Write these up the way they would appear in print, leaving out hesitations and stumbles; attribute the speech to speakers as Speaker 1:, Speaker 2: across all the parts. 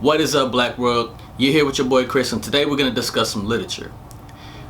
Speaker 1: What is up, Black World? You're here with your boy Chris, and today we're going to discuss some literature.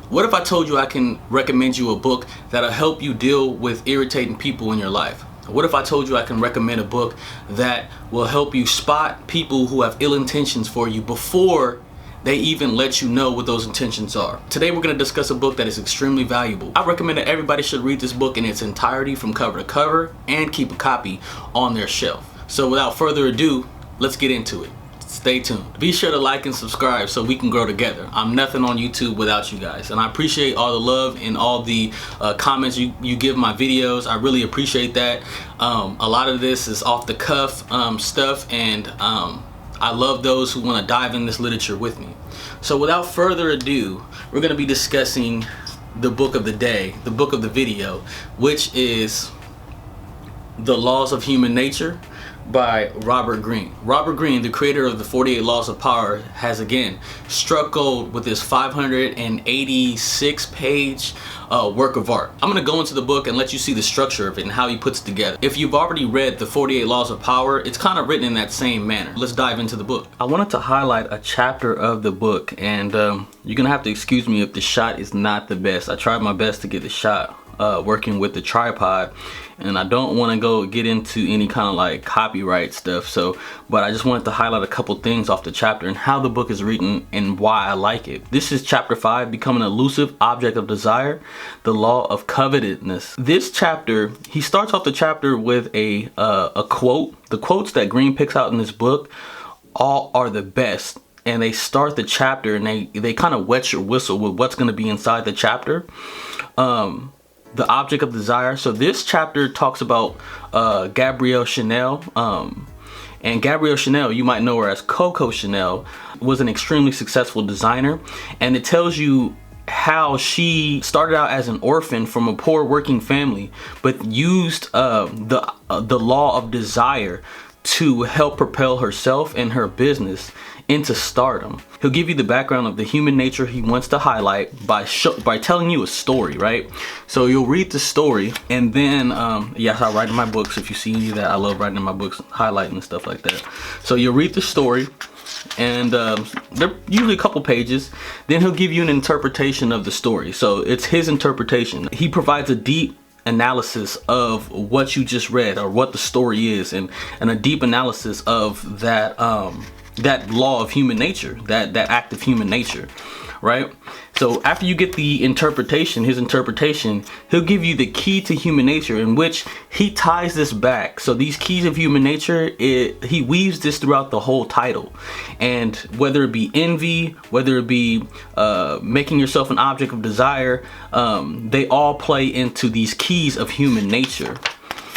Speaker 1: What if I told you I can recommend you a book that'll help you deal with irritating people in your life? What if I told you I can recommend a book that will help you spot people who have ill intentions for you before they even let you know what those intentions are? Today we're going to discuss a book that is extremely valuable. I recommend that everybody should read this book in its entirety from cover to cover and keep a copy on their shelf. So without further ado, let's get into it. Stay tuned. Be sure to like and subscribe so we can grow together. I'm nothing on YouTube without you guys, and I appreciate all the love and all the comments you give my videos. I really appreciate that. A lot of this is off the cuff stuff, and I love those who want to dive in this literature with me. So without further ado, we're going to be discussing the book of the day, the book of the video, which is The Laws of Human Nature by Robert Greene. Robert Greene, the creator of the 48 Laws of Power, has again struck gold with this 586 page work of art. I'm going to go into the book and let you see the structure of it and how he puts it together. If you've already read the 48 Laws of Power, it's kind of written in that same manner. Let's dive into the book. I wanted to highlight a chapter of the book, and you're gonna have to excuse me if the shot is not the best. I tried my best to get the shot working with the tripod, and I don't want to get into any kind of like copyright stuff, but I just wanted to highlight a couple things off the chapter and how the book is written and why I like it. This is chapter 5, Become an Elusive Object of Desire, the Law of Covetousness. This chapter, he starts off the chapter with a quote. The quotes that Greene picks out in this book all are the best, and they start the chapter and they kind of wet your whistle with what's going to be inside the chapter. The object of desire. So this chapter talks about Gabrielle Chanel, and Gabrielle Chanel, you might know her as Coco Chanel, was an extremely successful designer, and it tells you how she started out as an orphan from a poor working family, but used the law of desire to help propel herself and her business into stardom. He'll give you the background of the human nature he wants to highlight by telling you a story, right? So you'll read the story, and then yes, I write in my books. If you see that, I love writing in my books, highlighting and stuff like that. So you'll read the story, and they're usually a couple pages. Then he'll give you an interpretation of the story. So it's his interpretation. He provides a deep analysis of what you just read, or what the story is, and a deep analysis of that that law of human nature, that act of human nature, right? So after you get the interpretation, his interpretation, he'll give you the key to human nature, in which he ties this back. So these keys of human nature, he weaves this throughout the whole title. And whether it be envy, whether it be making yourself an object of desire, they all play into these keys of human nature.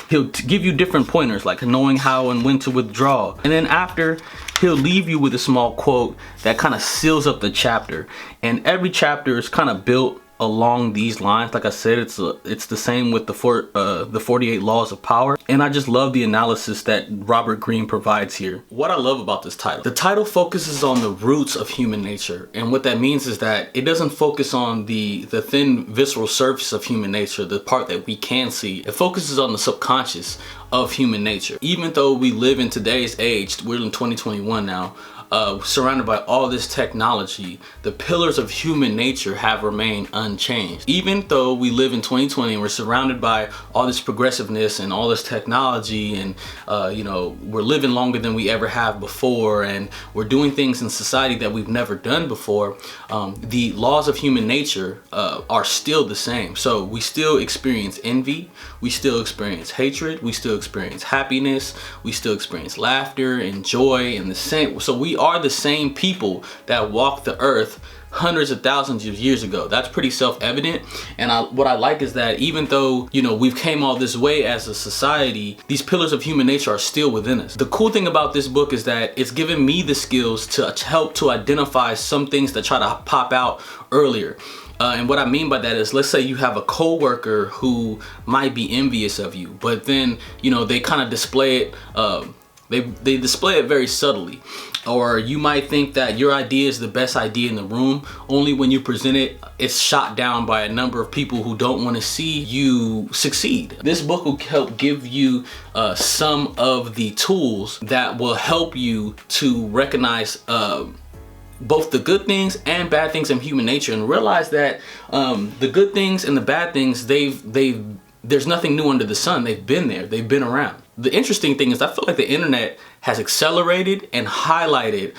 Speaker 1: He'll give you different pointers, like knowing how and when to withdraw. And then after, he'll leave you with a small quote that kind of seals up the chapter. And every chapter is kind of built along these lines. Like I said, it's the same with the 48 Laws of Power. And I just love the analysis that Robert Greene provides here. What I love about this title, the title focuses on the roots of human nature. And what that means is that it doesn't focus on the thin visceral surface of human nature, the part that we can see. It focuses on the subconscious of human nature. Even though we live in today's age, we're in 2021 now, surrounded by all this technology, the pillars of human nature have remained unchanged. Even though we live in 2020 and we're surrounded by all this progressiveness and all this technology, and you know, we're living longer than we ever have before, and we're doing things in society that we've never done before, the laws of human nature are still the same. So we still experience envy, we still experience hatred, we still experience happiness, we still experience laughter and joy, and the same. So we are the same people that walked the earth hundreds of thousands of years ago. That's pretty self-evident. And what I like is that even though, you know, we've came all this way as a society, these pillars of human nature are still within us. The cool thing about this book is that it's given me the skills to help to identify some things that try to pop out earlier. And what I mean by that is, let's say you have a coworker who might be envious of you, but then, you know, they kind of display it They display it very subtly. Or you might think that your idea is the best idea in the room, only when you present it, it's shot down by a number of people who don't want to see you succeed. This book will help give you some of the tools that will help you to recognize both the good things and bad things in human nature, and realize that the good things and the bad things, there's nothing new under the sun. They've been there, they've been around. The interesting thing is I feel like the internet has accelerated and highlighted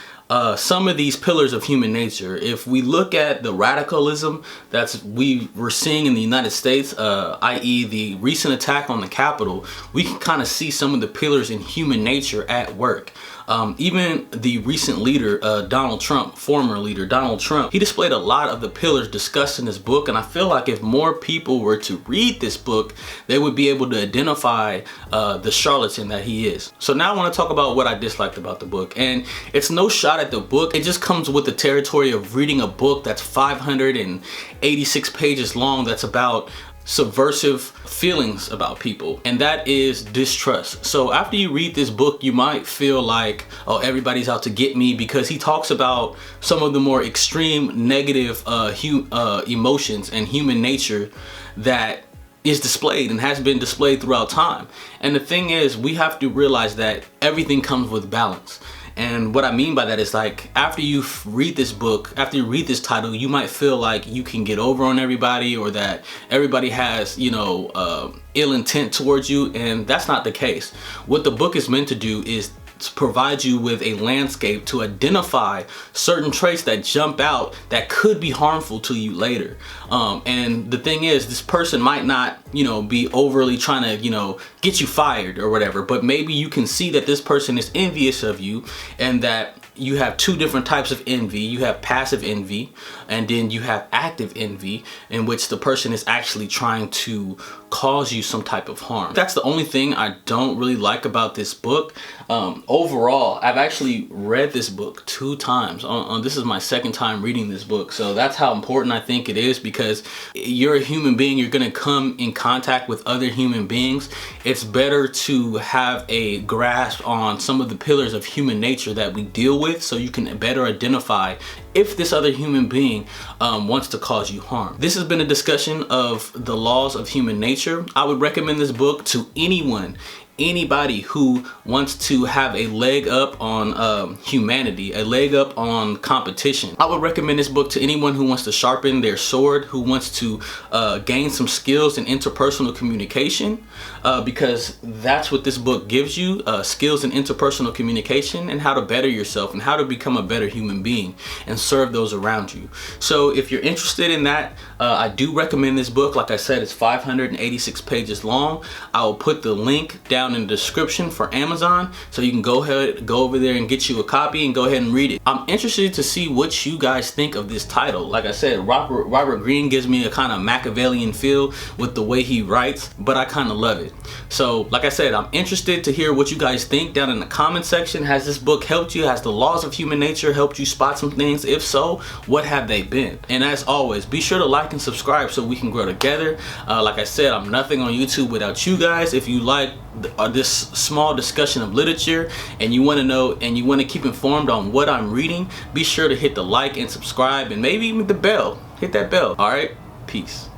Speaker 1: some of these pillars of human nature. If we look at the radicalism we're seeing in the United States, i.e. the recent attack on the Capitol, we can kind of see some of the pillars in human nature at work. Even the recent leader, Donald Trump, former leader Donald Trump, he displayed a lot of the pillars discussed in this book, and I feel like if more people were to read this book, they would be able to identify the charlatan that he is. So now I want to talk about what I disliked about the book, and it's no shot at the book. It just comes with the territory of reading a book that's 586 pages long, that's about subversive feelings about people, and that is distrust. So after you read this book, you might feel like, oh, everybody's out to get me, because he talks about some of the more extreme negative emotions and human nature that is displayed and has been displayed throughout time. And the thing is, we have to realize that everything comes with balance. And what I mean by that is, like, after you read this book, after you read this title, you might feel like you can get over on everybody, or that everybody has, you know, ill intent towards you, and that's not the case. What the book is meant to do is to provide you with a landscape to identify certain traits that jump out that could be harmful to you later. And the thing is, this person might not, you know, be overly trying to, you know, get you fired or whatever, but maybe you can see that this person is envious of you, and that you have two different types of envy. You have passive envy, and then you have active envy, in which the person is actually trying to cause you some type of harm. That's the only thing I don't really like about this book. Overall, I've actually read this book 2 times. This is my 2nd time reading this book, so that's how important I think it is, because you're a human being. You're gonna come in contact with other human beings. It's better to have a grasp on some of the pillars of human nature that we deal with, so you can better identify if this other human being wants to cause you harm. This has been a discussion of the laws of human nature. I would recommend this book to anybody who wants to have a leg up on humanity, a leg up on competition. I would recommend this book to anyone who wants to sharpen their sword, who wants to gain some skills in interpersonal communication, because that's what this book gives you, skills in interpersonal communication, and how to better yourself and how to become a better human being and serve those around you. So if you're interested in that, I do recommend this book. Like I said, it's 586 pages long. I will put the link down in the description for Amazon, so you can go over there and get you a copy and go ahead and read it. I'm interested to see what you guys think of this title. Like I said, Robert Greene gives me a kind of Machiavellian feel with the way he writes, but I kind of love it. So like I said, I'm interested to hear what you guys think down in the comment section. Has this book helped you? Has the laws of human nature helped you spot some things? If so, what have they been? And as always, be sure to like and subscribe so we can grow together. Like I said, I'm nothing on YouTube without you guys. If you like this small discussion of literature and you want to know and you want to keep informed on what I'm reading, be sure to hit the like and subscribe, and maybe even the bell. Hit that bell. All right, peace.